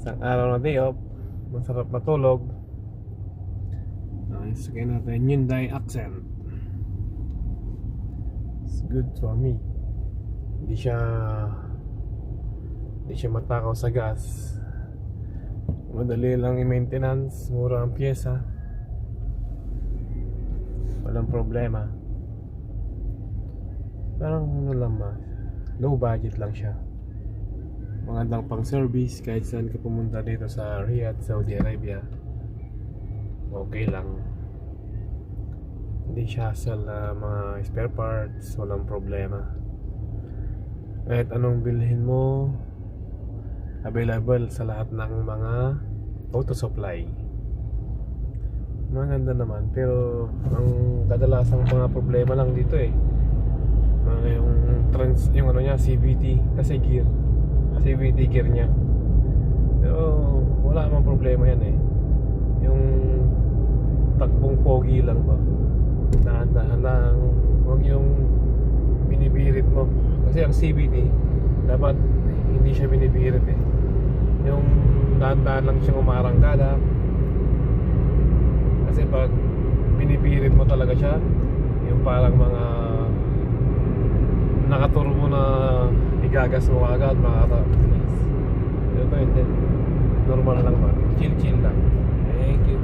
Isang araw na day off, masarap matulog. Sakay natin Hyundai Accent. It's good for me. Hindi siya matakaw sa gas. Madali lang i-maintenance, mura ang pyesa. Walang problema. Parang ano lang low budget lang siya. Magandang pang service kahit saan ka pumunta dito sa Riyadh, Saudi Arabia. Okay lang. Hindi siya hassle na mga spare parts, walang problema. Kahit anong bilhin mo, available sa lahat ng mga auto supply. Maganda naman, pero ang kadalasang mga problema lang dito yung ano niya, CVT kasi CVT gear niya. Pero wala namang problema yan yung takbong pogi lang ba, dahan-dahan lang, huwag yung binibirit mo. Kasi ang CVT dapat hindi siya binibirit yung dahan-dahan lang siyang umarangkada. Kasi pag binibirit mo talaga siya, yung parang mga nakaturo mo na igagas mo agad, makakataas. Pero ito hindi, normal lang ba, chill lang. Thank you.